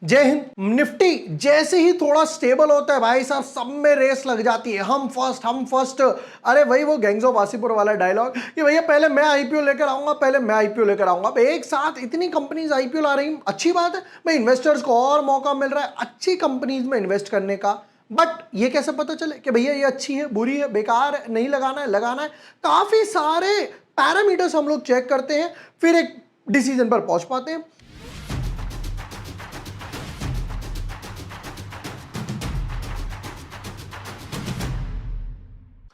जय हिंद। निफ्टी जैसे ही थोड़ा स्टेबल होता है भाई साहब, सब में रेस लग जाती है, हम फर्स्ट। अरे भाई वो गैंग्स ऑफ वासीपुर वाला डायलॉग कि भैया पहले मैं आईपीओ लेकर आऊंगा, पहले मैं आईपीओ लेकर आऊंगा। अब एक साथ इतनी कंपनीज आईपीओ ला रही, अच्छी बात है भाई, इन्वेस्टर्स को और मौका मिल रहा है अच्छी कंपनीज में इन्वेस्ट करने का। बट ये कैसे पता चले कि भैया ये अच्छी है, बुरी है, बेकार है, नहीं लगाना है, लगाना है? काफी सारे पैरामीटर्स हम लोग चेक करते हैं, फिर एक डिसीजन पर पहुंच पाते हैं।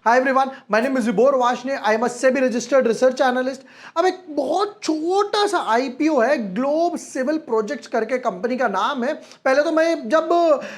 Hi everyone, my name is Vibhor Varshney, I am a SEBI registered research analyst. अब एक बहुत छोटा सा आईपीओ है, ग्लोब सिविल प्रोजेक्ट्स करके कंपनी का नाम है। पहले तो मैं जब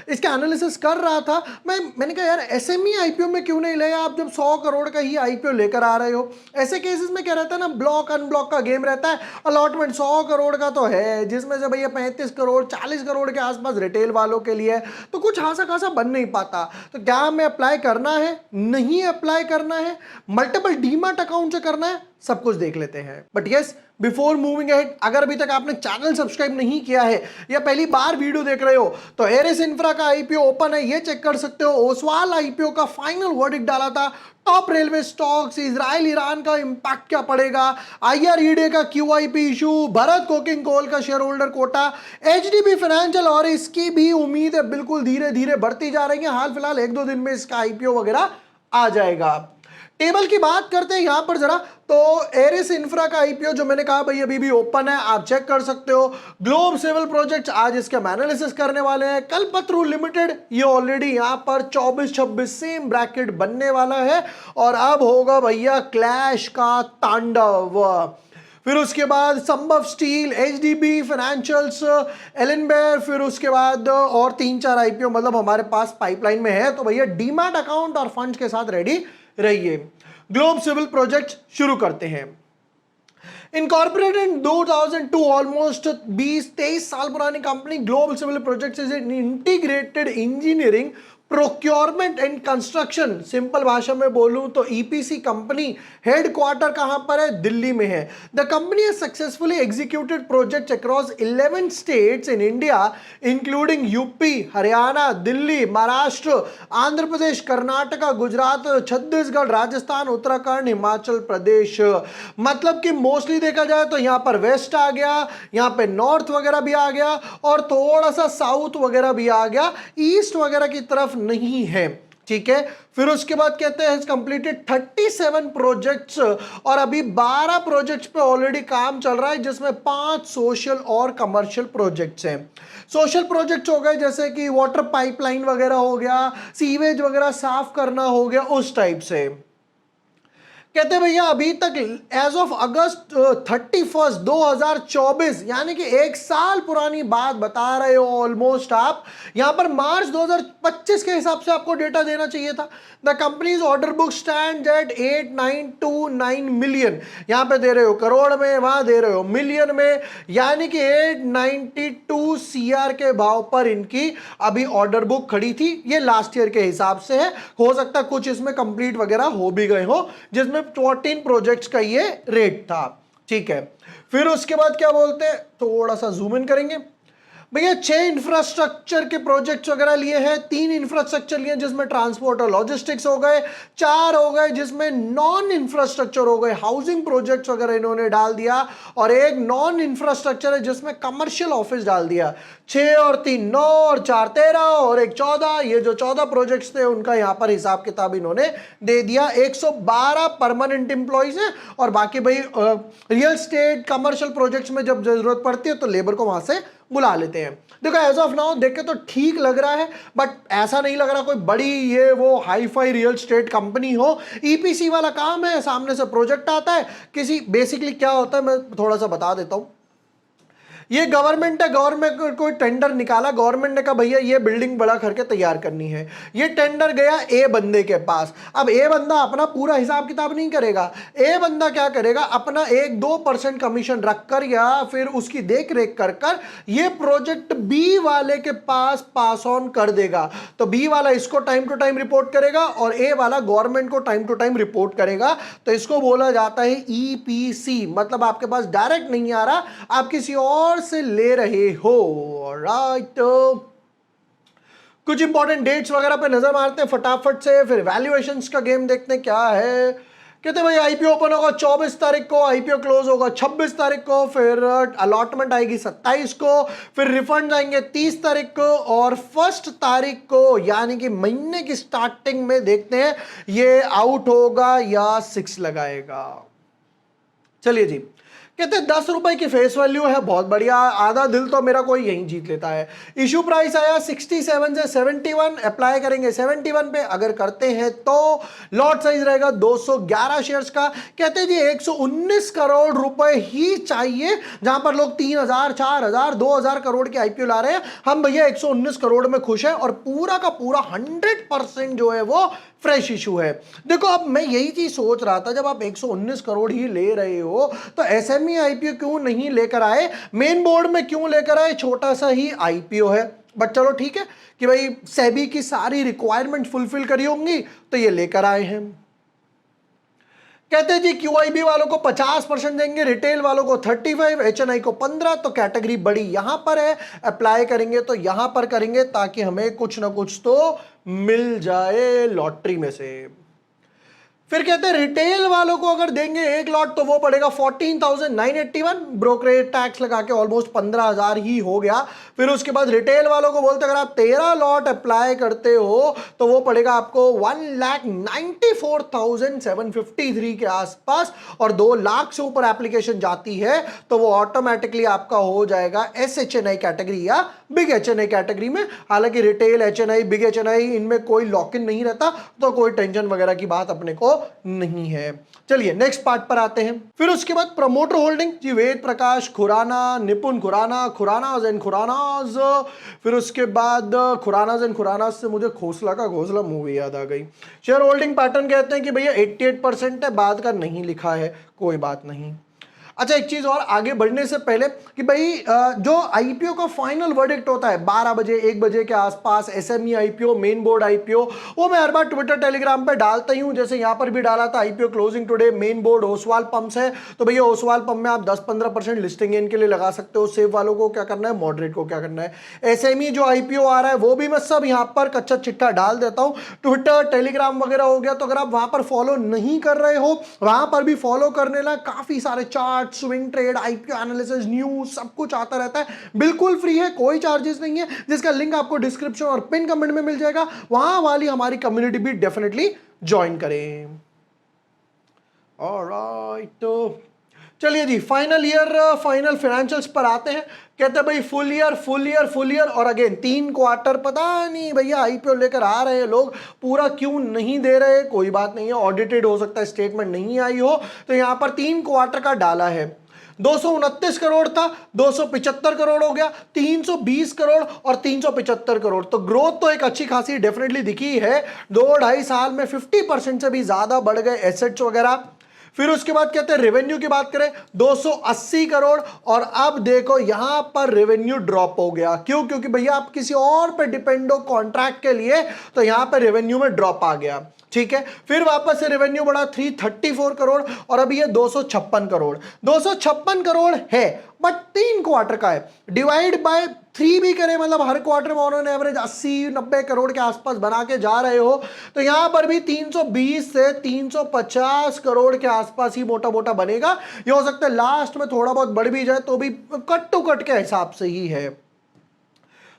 इसका एनालिसिस कर रहा था, मैंने कहा यार एसएमई आईपीओ में क्यों नहीं लिया, आप जब 100 करोड़ का ही आईपीओ लेकर आ रहे हो। ऐसे केसेस में क्या रहता है ना, ब्लॉक अनब्लॉक का गेम रहता है। अलॉटमेंट 100 करोड़ का तो है, जिसमें से भैया 35 करोड़ 40 करोड़ के आसपास रिटेल वालों के लिए है, तो कुछ खासा खासा बन नहीं पाता। तो क्या हमें अप्लाई करना है, नहीं अप्लाई करना है, मल्टीपल डीमैट अकाउंट से करना है, सब कुछ देख लेते हैं। But yes, before moving ahead, अगर अभी तक आपने चैनल सब्सक्राइब नहीं किया है या पहली बार वीडियो देख रहे हो तो एरिस इंफ्रा का आईपीओ ओपन है, ये चेक कर सकते हो। ओसवाल आईपीओ का फाइनल वर्डिक्ट डाला था, top railway stocks, Israel Iran का इंपैक्ट क्या पड़ेगा, आईआरईडी का QIP issue, Bharat coking coal का shareholder quota, HDB financial और इसकी भी उम्मीद है बिल्कुल धीरे धीरे बढ़ती जा रही है। हाल फिलहाल 1-2 दिन में इसका आईपीओ वगैरह आ जाएगा। टेबल की बात करते हैं यहां पर जरा, तो एरिस इंफ्रा का आईपीओ जो मैंने कहा भाई अभी भी ओपन है, आप चेक कर सकते हो। ग्लोब सिविल प्रोजेक्ट्स आज इसके एनालिसिस करने वाले हैं। कल्पतरू लिमिटेड ये ऑलरेडी यहां पर 24-26 सेम ब्रैकेट बनने वाला है, और अब होगा भैया क्लैश का तांडव। फिर उसके बाद संभव स्टील, एचडीबी फाइनेंशियल्स, एलेनबेयर, फिर उसके बाद और 3-4 आईपीओ मतलब हमारे पास पाइपलाइन में है। तो भैया डीमैट अकाउंट और फंड्स के साथ रेडी रहिए। ग्लोब सिविल प्रोजेक्ट शुरू करते हैं। इनकॉर्पोरेटेड इन 2002, ऑलमोस्ट 20-23 साल पुरानी company Globe Civil Projects is an integrated engineering, procurement and construction, simple भाषा में बोलूं तो ईपीसी कंपनी। हेडक्वार्टर कहां पर है? दिल्ली में है। The company has successfully executed projects across 11 states in India, including UP, Haryana, Delhi, Maharashtra, Andhra Pradesh, Karnataka, Gujarat, Chhattisgarh, Rajasthan, Uttarakhand, Himachal Pradesh. मतलब कि मोस्टली देखा जाए तो यहां पर वेस्ट आ गया, यहां पे नॉर्थ वगैरह भी आ गया, और थोड़ा सा साउथ वगैरह भी आ गया, ईस्ट वगैरह की तरफ नहीं है। ठीक है, फिर उसके बाद कहते हैं कंप्लीटेड 37 प्रोजेक्ट्स, और अभी 12 प्रोजेक्ट्स पे ऑलरेडी काम चल रहा है, जिसमें 5 सोशल और कमर्शियल प्रोजेक्ट्स हैं। सोशल प्रोजेक्ट्स हो गए जैसे कि वाटर पाइपलाइन वगैरह हो गया, सीवेज वगैरह साफ करना हो गया, उस टाइप से। कहते हैं भैया अभी तक एज ऑफ अगस्त 31 2024, यानी कि 1 साल पुरानी बात बता रहे हो ऑलमोस्ट आप। यहां पर मार्च 2025 के हिसाब से आपको डेटा देना चाहिए था। The companies order book stand at 8929 million, यहां पे दे रहे हो करोड़ में, वहां दे रहे हो मिलियन में, यानी कि 892 सीआर के भाव पर इनकी अभी ऑर्डर बुक खड़ी थी। ये लास्ट ईयर के हिसाब से है, हो सकता है कुछ इसमें कंप्लीट वगैरह हो भी गए हो, जिसमें 14 प्रोजेक्ट्स का ये रेट था। ठीक है, फिर उसके बाद क्या बोलते हैं, थोड़ा सा जूम इन करेंगे भैया। 6 इंफ्रास्ट्रक्चर के प्रोजेक्ट्स वगैरह लिए हैं, 3 इंफ्रास्ट्रक्चर लिए जिसमें ट्रांसपोर्ट और लॉजिस्टिक्स हो गए, 4 हो गए जिसमें नॉन इंफ्रास्ट्रक्चर हो गए, हाउसिंग प्रोजेक्ट्स वगैरह इन्होंने डाल दिया, और एक नॉन इंफ्रास्ट्रक्चर है जिसमें कमर्शियल ऑफिस डाल दिया। 6 और 3 9 और 4 13 और 1 14, ये जो 14 प्रोजेक्ट्स थे उनका यहां पर हिसाब किताब इन्होंने दे दिया। 112 परमानेंट इंप्लॉइज हैं, और बाकी भाई रियल स्टेट कमर्शियल प्रोजेक्ट्स में जब जरूरत पड़ती है तो लेबर को वहां से बुला लेते हैं। देखो एज ऑफ नाउ देख के तो ठीक लग रहा है, बट ऐसा नहीं लग रहा कोई बड़ी ये वो hi fi real estate company हो। ईपीसी वाला काम है, सामने से प्रोजेक्ट आता है किसी, बेसिकली क्या होता है मैं थोड़ा सा बता देता हूं। ये गवर्नमेंट है, गवर्नमेंट को कोई टेंडर निकाला, गवर्नमेंट ने कहा भैया ये बिल्डिंग बड़ा करके तैयार करनी है। ये टेंडर गया ए बंदे के पास। अब ए बंदा अपना पूरा हिसाब किताब नहीं करेगा, ए बंदा क्या करेगा, अपना 1-2% कमीशन रखकर या फिर उसकी देख रेख कर कर ये प्रोजेक्ट बी वाले के पास पास ऑन कर देगा। तो बी वाला इसको टाइम टू टाइम रिपोर्ट करेगा और ए वाला गवर्नमेंट को टाइम टू टाइम रिपोर्ट करेगा। तो इसको बोला जाता है ईपीसी, मतलब आपके पास डायरेक्ट नहीं आ रहा, आप किसी और और से ले रहे हो। राइट, कुछ इंपॉर्टेंट डेट्स वगैरह पे नजर मारते हैं फटाफट से, फिर वैल्यूएशंस का गेम देखते हैं क्या है। कहते हैं भाई आईपीओ ओपन होगा 24 तारीख को, आईपीओ क्लोज होगा 26 तारीख को, फिर अलॉटमेंट आएगी 27 को, फिर रिफंड आएंगे 30 तारीख को, और 1 तारीख को यानी कि महीने की स्टार्टिंग में देखते हैं ये आउट होगा या 6 लगाएगा। चलिए जी, कहते हैं 10 रुपए की फेस वैल्यू है, बहुत बढ़िया, आधा दिल तो मेरा कोई यहीं जीत लेता है। इशू प्राइस आया 67 से 71, अप्लाई करेंगे 71 पे, अगर करते हैं तो लॉट साइज रहेगा 211 शेयर्स का। कहते हैं जी 119 करोड़ रुपए ही चाहिए, जहां पर लोग 3000, 4000, 2000 करोड़ के आईपीओ ला रहे हैं, हम भैया 119 करोड़ में खुश है, और पूरा का पूरा 100% जो है वो फ्रेश इशू है। देखो अब मैं यही चीज सोच रहा था, जब आप 119 करोड़ ही ले रहे हो तो एसएमई आईपीओ क्यों नहीं लेकर आए, मेन बोर्ड में क्यों लेकर आए, छोटा सा ही आईपीओ है। बट चलो ठीक है कि भाई सेबी की सारी रिक्वायरमेंट फुलफिल करी होंगी तो ये लेकर आए हैं। कहते हैं जी क्यूआईबी वालों को 50% देंगे, रिटेल वालों को 35, एचएनआई को 15, तो कैटेगरी बड़ी यहां पर है, अप्लाई करेंगे तो यहां पर करेंगे ताकि हमें कुछ ना कुछ तो मिल जाए लॉटरी में से। फिर कहते हैं रिटेल वालों को अगर देंगे एक लॉट तो वो पड़ेगा 14,981, ब्रोकरेज टैक्स लगा के ऑलमोस्ट 15,000 ही हो गया। फिर उसके बाद रिटेल वालों को बोलते अगर आप 13 लॉट अप्लाई करते हो तो वो पड़ेगा आपको 1,94,753 के आसपास, और 2 लाख से ऊपर एप्लीकेशन जाती है तो वो ऑटोमेटिकली आपका हो जाएगा एसएचएनआई कैटेगरी या बिग एचएनआई कैटेगरी में। हालांकि रिटेल एचएनआई, बिग एचएनआई, इनमें कोई लॉक इन नहीं रहता, तो कोई टेंशन वगैरह की बात अपने को नहीं है। चलिए नेक्स्ट पार्ट पर आते हैं। फिर उसके बाद प्रमोटर होल्डिंग जी, वेद प्रकाश खुराना, निपुण खुराना, खुरानाज एंड खुरानाज। फिर उसके बाद खुरानाज एंड खुरानाज से मुझे खोसला का घोसला मूवी याद आ गई। शेयर होल्डिंग पैटर्न कहते हैं कि भैया 88% है, बाद का नहीं लिखा है, कोई बात नहीं। अच्छा एक चीज और आगे बढ़ने से पहले कि भाई जो आईपीओ का फाइनल वर्डिक्ट होता है 12 बजे 1 बजे के आसपास, SME IPO, main board IPO, वो मैं हर बार ट्विटर टेलीग्राम पे डालता ही हूं। जैसे यहां पर भी डाला था IPO closing today, main board Oswal pumps है, तो भैया ओसवाल पंप में आप 10-15% लिस्टिंग गेन के लिए लगा सकते हो। सेव वालों को क्या करना है, मॉडरेट को क्या करना है। एसएमई जो आईपीओ आ रहा है वो भी मैं सब यहां पर कच्चा चिट्ठा डाल देता हूं। ट्विटर टेलीग्राम वगैरह हो गया, तो अगर आप वहां पर फॉलो नहीं कर रहे हो, वहां पर भी फॉलो करने ला, काफी सारे chart, swing trade, IPO analysis, news, सब कुछ आता रहता है, बिल्कुल फ्री है, कोई चार्जेस नहीं है, जिसका लिंक आपको डिस्क्रिप्शन और पिन कमेंट में मिल जाएगा। वहां वाली हमारी कम्युनिटी भी डेफिनेटली ज्वाइन करें। ऑलराइट, तो चलिए जी फाइनल ईयर, फाइनल फाइनेंशियल्स पर आते हैं। कहते हैं भाई full year, full year, full year, और अगेन 3 क्वार्टर, पता नहीं भैया आईपीओ लेकर आ रहे हैं लोग, पूरा क्यों नहीं दे रहे, कोई बात नहीं है, ऑडिटेड हो सकता है, स्टेटमेंट नहीं आई हो, तो यहां पर 3 क्वार्टर का डाला है। 229 करोड़ था, 275 करोड़ हो गया, 320 करोड़ और 375 करोड़, तो ग्रोथ तो एक अच्छी खासी डेफिनेटली दिखी है। 2-2.5 साल में 50% से भी ज्यादा बढ़ गए एसेट्स वगैरह। फिर उसके बाद कहते हैं रेवेन्यू की बात करें 280 करोड़, और अब देखो यहां पर रेवेन्यू ड्रॉप हो गया। क्यों? क्योंकि भैया आप किसी और पे डिपेंड हो कॉन्ट्रैक्ट के लिए, तो यहां पर रेवेन्यू में ड्रॉप आ गया। ठीक है, फिर वापस से रेवेन्यू बढ़ा 334 करोड़, और अभी ये 256 करोड़, 256 करोड़ है, बट 3 क्वार्टर का है, डिवाइड बाय 3 भी करें, मतलब हर क्वार्टर में उन्होंने एवरेज 80-90 करोड़ के आसपास बना के जा रहे हो, तो यहां पर भी 320 से 350 करोड़ के आसपास ही मोटा मोटा बनेगा। ये हो सकता है लास्ट में थोड़ा बहुत बढ़ भी जाए, तो भी कट टू कट के हिसाब से ही है।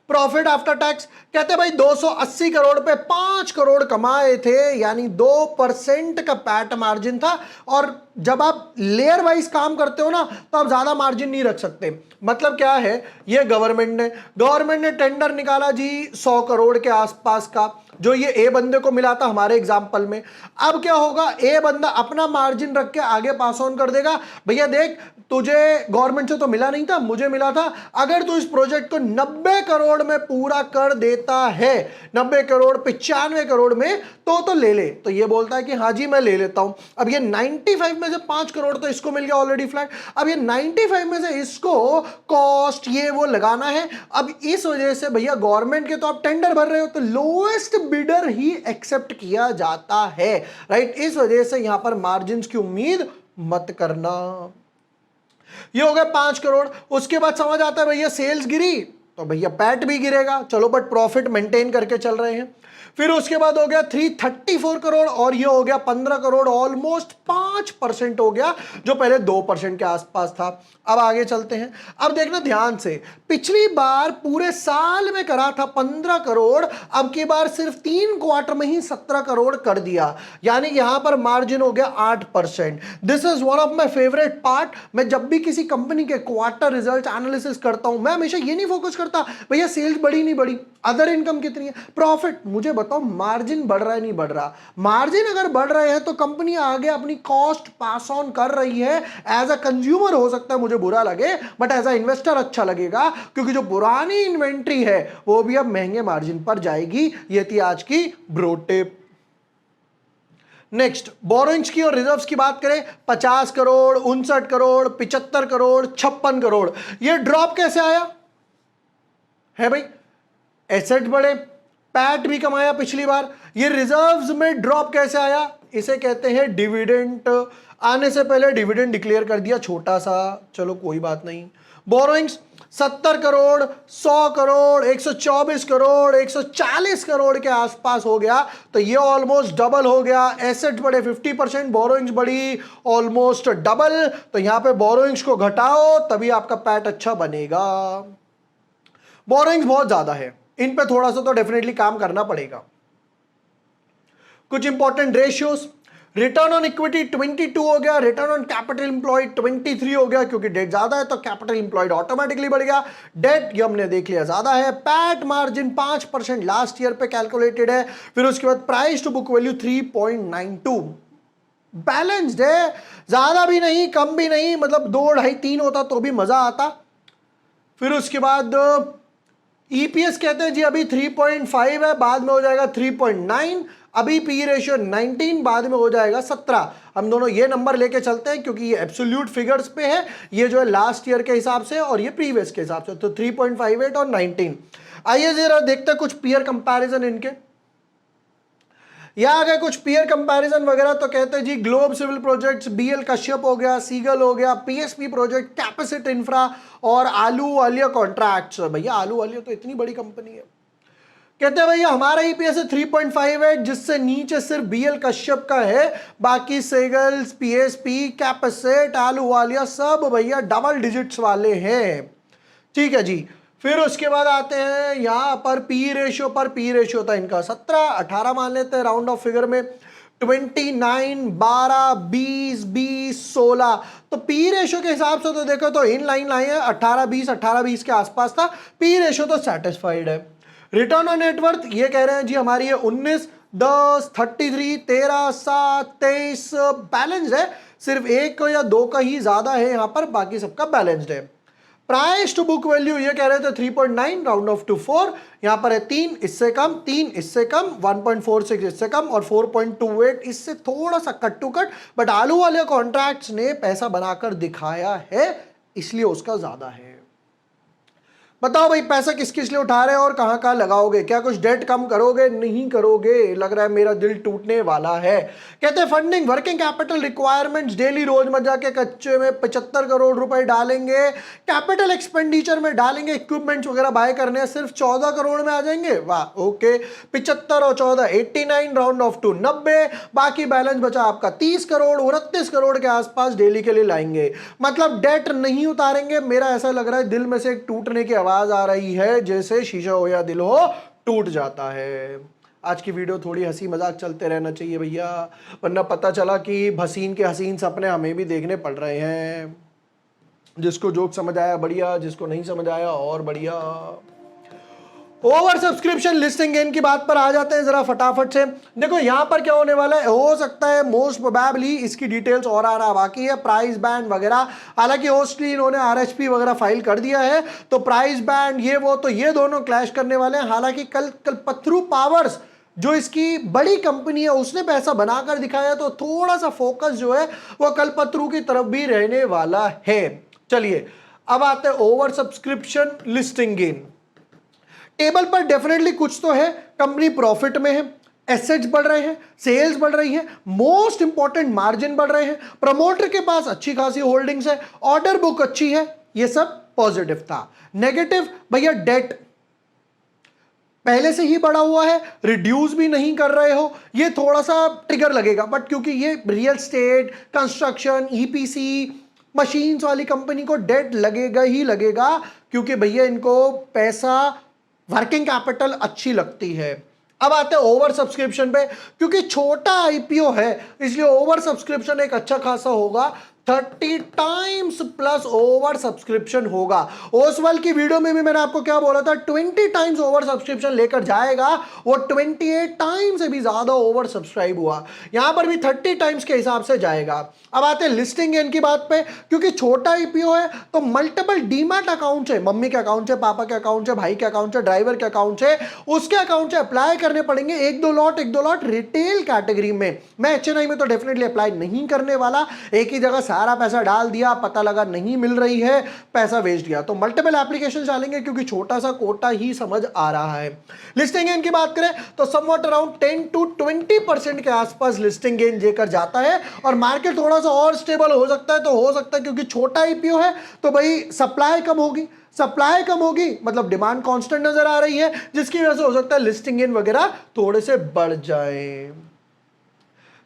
प्रॉफिट आफ्टर टैक्स कहते हैं भाई 280 करोड़ पे 5 करोड़ कमाए थे, यानी 2% का पैट मार्जिन था। और जब आप लेयर वाइज काम करते हो ना, तो आप ज्यादा मार्जिन नहीं रख सकते। मतलब क्या है, ये गवर्नमेंट ने टेंडर निकाला जी 100 करोड़ के आसपास का, जो ये ए बंदे को मिला था हमारे एग्जाम्पल में। अब क्या होगा, ए बंदा अपना मार्जिन रख के आगे पास ऑन कर देगा, भैया देख तुझे गवर्नमेंट से तो मिला नहीं था, मुझे मिला था, अगर तू इस प्रोजेक्ट को 90 करोड़ में पूरा कर देता है, 90 करोड़ 95 करोड़ में, तो ले ले। तो ये बोलता है कि हाँ जी मैं ले लेता हूं। अब ये 95 में से 5 करोड़ तो इसको मिल गया ऑलरेडी फ्लैट, अब ये 95 में से इसको कॉस्ट ये वो लगाना है। अब इस वजह से भैया गवर्नमेंट के तो आप टेंडर भर रहे हो, तो लोएस्ट बिडर ही एक्सेप्ट किया जाता है, राइट। इस वजह से यहां पर मार्जिन की उम्मीद मत करना। ये हो गया 5 करोड़। उसके बाद समझ आता है भैया सेल्स गिरी तो भैया पैट भी गिरेगा, चलो बट प्रॉफिट मेंटेन करके चल रहे हैं। फिर उसके बाद हो गया 334 करोड़ और ये हो गया 15 करोड़, ऑलमोस्ट 5% हो गया, जो पहले 2% के आसपास था। अब आगे चलते हैं। अब देखना ध्यान से, पिछली बार पूरे साल में करा था 15 करोड़, अब की बार सिर्फ 3 क्वार्टर में ही 17 करोड़ कर दिया, यानी यहां पर मार्जिन हो गया 8%। This is one of my favourite part. मैं जब भी किसी कंपनी के क्वार्टर रिजल्ट एनालिसिस करता हूं, मैं हमेशा ये नहीं फोकस करता भैया सेल्स बढ़ी नहीं बढ़ी, अदर इनकम कितनी है, प्रॉफिट। मुझे बताओ मार्जिन बढ़ रहा है नहीं बढ़ रहा। मार्जिन अगर बढ़ रहे हैं तो कंपनी आगे अपनी कॉस्ट पास ऑन कर रही है। एज अ कंज्यूमर हो सकता है मुझे बुरा लगे, बट एज अ इन्वेस्टर अच्छा लगेगा, क्योंकि जो पुरानी इन्वेंट्री है वो भी अब महंगे मार्जिन पर जाएगी। ये थी आज की ब्रो टिप। नेक्स्ट, बोरोइंग्स की और रिजर्व्स की बात करें, 50 करोड़, 59 करोड़, 75 करोड़, 56 करोड़। ये ड्रॉप कैसे आया है भाई? एसेट बढ़े, पैट भी कमाया पिछली बार। ये रिजर्व्स में ड्रॉप कैसे आया? इसे कहते हैं डिविडेंड। आने से पहले डिविडेंड डिक्लेयर कर दिया छोटा सा, चलो कोई बात नहीं। बोरोइंग्स 70 करोड़, 100 करोड़, 124 करोड़, 140 करोड़ के आसपास हो गया, तो ये ऑलमोस्ट डबल हो गया। एसेट बढ़े 50%, बोरोइंग्स बढ़ी ऑलमोस्ट डबल, तो यहां पे बोरोइंग्स को घटाओ तभी आपका पैट अच्छा बनेगा। बोरोइंग्स बहुत ज्यादा है, इन पे थोड़ा सा तो डेफिनेटली काम करना पड़ेगा। कुछ important ratios, return on equity 22 हो गया, रिटर्न ऑन कैपिटल इंप्लॉयड 23 हो गया, क्योंकि डेट ज्यादा है तो कैपिटल इंप्लॉयड ऑटोमेटिकली बढ़ गया। डेट ये हमने देख लिया ज्यादा है। पैट मार्जिन 5% लास्ट ईयर पे कैलकुलेटेड है। फिर उसके बाद price to book value 3.92, balanced है, ज्यादा भी नहीं कम भी नहीं, मतलब 2, 2.5, 3 होता तो भी मजा आता। फिर उसके बाद ईपीएस कहते हैं जी अभी 3.5 है, बाद में हो जाएगा 3.9। अभी पी रेशियो 19, बाद में हो जाएगा 17। हम दोनों ये नंबर लेके चलते हैं क्योंकि ये एब्सोल्यूट फिगर्स पे है, ये जो है लास्ट ईयर के हिसाब से और ये प्रीवियस के हिसाब से, तो 3.58 और 19। आइए जरा देखते हैं कुछ पीयर कंपैरिजन इनके। यहां आ गए कुछ पीयर कंपैरिजन वगैरह, तो कहते हैं जी Globe Civil Projects, BL Kashyap हो गया, सीगल हो गया, पीएसपी प्रोजेक्ट, कैपेसिट इंफ्रा और आलू वालिया कॉन्ट्रैक्ट्स। भैया आलू वालिया तो इतनी बड़ी कंपनी है। कहते हैं भैया हमारा ईपीएस है 3.5 है, जिससे नीचे सिर्फ बीएल कश्यप का है, बाकी सेगल्स, पीएसपी, कैपेसिट, आलू वालिया सब भैया डबल डिजिट्स वाले हैं। ठीक है जी। फिर उसके बाद आते हैं यहां पर पी रेशियो पर। पी रेशियो था इनका 17, 18 मान लेते हैं राउंड ऑफ फिगर में, 29, 12, 20, 20, 16। तो पी रेशियो के हिसाब से तो देखो तो इन लाइन लाइन है 18, 20, 18, 20 के आसपास था। पी रेशियो तो सेटिस्फाइड है। रिटर्न ऑन नेटवर्थ ये कह रहे हैं जी हमारी है 19, 10, 33, 13, 7, 23, बैलेंस्ड है। सिर्फ एक या दो का ही ज्यादा है यहां पर, बाकी सबका बैलेंस्ड है। प्राइस टू बुक वैल्यू ये कह रहे थे 3.9, राउंड ऑफ टू 4, यहां पर है 3 इससे कम, 3 इससे कम, 1.46 इससे कम और 4.28 इससे थोड़ा सा कट टू कट, बट आलू वाले कॉन्ट्रैक्ट्स ने पैसा बनाकर दिखाया है इसलिए उसका ज्यादा है। बताओ भाई पैसा किस किस लिए उठा रहे हो और कहां कहां लगाओगे? क्या कुछ डेट कम करोगे? नहीं करोगे, लग रहा है मेरा दिल टूटने वाला है। कहते हैं funding working capital requirements daily रोजमर्रा के कच्चे में 75 करोड़ रुपए डालेंगे, कैपिटल एक्सपेंडिचर में डालेंगे, इक्विपमेंट्स वगैरह बाय करने हैं, सिर्फ 14 करोड़ में आ जाएंगे। वाह ओके, 75 और 14 89, राउंड ऑफ टू 90, बाकी बैलेंस बचा आपका 30 करोड़, 29 करोड़ के आसपास डेली के लिए लाएंगे। मतलब डेट नहीं उतारेंगे। मेरा ऐसा लग रहा है दिल में से एक टूटने की आवाज आ रही है, जैसे शीशा हो या दिल हो टूट जाता है। आज की वीडियो थोड़ी हंसी मजाक चलते रहना चाहिए भैया, वरना पता चला कि हसीन के हसीन सपने हमें भी देखने पड़ रहे हैं। जिसको जोक समझ आया बढ़िया, जिसको नहीं समझ आया और बढ़िया। ओवर सब्सक्रिप्शन लिस्टिंग गेन की बात पर आ जाते हैं जरा फटाफट से। देखो यहां पर क्या होने वाला है, हो सकता है मोस्ट प्रोबेबली इसकी डिटेल्स और आना बाकी है, प्राइस बैंड वगैरह। हालांकि होस्टली इन्होंने आरएचपी वगैरह फाइल कर दिया है, तो प्राइस बैंड ये वो तो ये दोनों क्लैश करने वाले हैं। हालांकि कल कल्पतरू पावर्स जो इसकी बड़ी कंपनी है उसने पैसा बनाकर दिखाया, तो थोड़ा सा फोकस जो है वो कल्पतरू की तरफ भी रहने वाला है। चलिए अब आते हैं over subscription listing gain. Table पर डेफिनेटली कुछ तो है, कंपनी प्रॉफिट में है, एसेट्स बढ़ रहे हैं, सेल्स बढ़ रही है, मोस्ट इंपॉर्टेंट मार्जिन बढ़ रहे हैं, प्रमोटर के पास अच्छी खासी होल्डिंग्स है, ऑर्डर बुक अच्छी है, ये सब पॉजिटिव था। नेगेटिव भैया डेट पहले से ही बढ़ा हुआ है, रिड्यूस भी नहीं कर रहे हो, ये थोड़ा सा ट्रिगर लगेगा, बट क्योंकि ये real estate, construction, EPC, machines वाली कंपनी को डेट लगेगा ही लगेगा, क्योंकि भैया इनको पैसा, वर्किंग कैपिटल अच्छी लगती है। अब आते हैं ओवर सब्सक्रिप्शन पे, क्योंकि छोटा आईपीओ है इसलिए ओवर सब्सक्रिप्शन एक अच्छा खासा होगा, 30 टाइम्स प्लस ओवर सब्सक्रिप्शन होगा। ओसवाल की वीडियो में भी मैंने आपको क्या बोला था, 20 टाइम्स ओवर सब्सक्रिप्शन लेकर जाएगा, वो 28 टाइम्स से भी ज्यादा ओवर सब्सक्राइब हुआ, यहां पर भी 30 टाइम्स के हिसाब से जाएगा। अब आते हैं लिस्टिंग गेन की बात पे, क्योंकि छोटा आईपीओ है तो मल्टीपल डीमैट अकाउंट है, मम्मी के अकाउंट से, पापा के अकाउंट से, भाई के अकाउंट से, ड्राइवर के अकाउंट से, उसके अकाउंट से अप्लाई करने पड़ेंगे एक दो लॉट रिटेल कैटेगरी में। मैं एचएनआई में तो डेफिनेटली अप्लाई नहीं करने वाला, एक ही जगह सारा पैसा डाल दिया, पता लगा नहीं मिल रही है, पैसा वेस्ट गया, तो मल्टीपल एप्लीकेशन डालेंगे क्योंकि छोटा सा कोटा ही समझ आ रहा है। लिस्टिंग गेन की बात करें तो समवॉट अराउंड 10 to 20% के आसपास लिस्टिंग गेन लेकर जाता है, और मार्केट थोड़ा सा और स्टेबल हो सकता है, तो हो सकता है क्योंकि छोटा आईपीओ है तो भाई सप्लाई कम होगी, सप्लाई कम होगी मतलब डिमांड कांस्टेंट नजर आ रही है, जिसकी वजह से हो सकता है लिस्टिंग गेन वगैरह थोड़े से बढ़ जाए।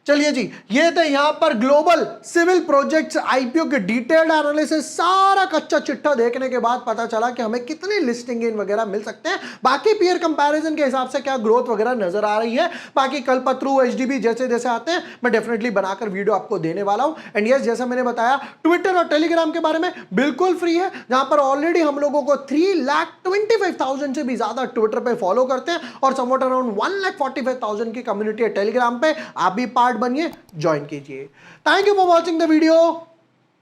चलिए जी, ये थे यहां पर ग्लोबल सिविल प्रोजेक्ट्स आईपीओ के डिटेल्ड एनालिसिस। सारा कच्चा चिट्ठा देखने के बाद पता चला कि हमें कितने लिस्टिंग गेन वगैरह मिल सकते हैं, बाकी पीयर कंपैरिजन के हिसाब से क्या ग्रोथ वगैरह नजर आ रही है। बाकी कल्पतरू, एचडीबी जैसे जैसे आते हैं मैं डेफिनेटली बनाकर वीडियो आपको देने वाला हूं। एंड यस, जैसा मैंने बताया ट्विटर और टेलीग्राम के बारे में बिल्कुल फ्री है, जहां पर ऑलरेडी हम लोगों को 3,25,000 से भी ज्यादा ट्विटर पे फॉलो करते हैं, और समवॉट अराउंड 1,45,000 की कम्युनिटी है टेलीग्राम पे, आप भी पार्ट बनिए, ज्वाइन कीजिए। Thank you for watching the video,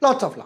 lots of love.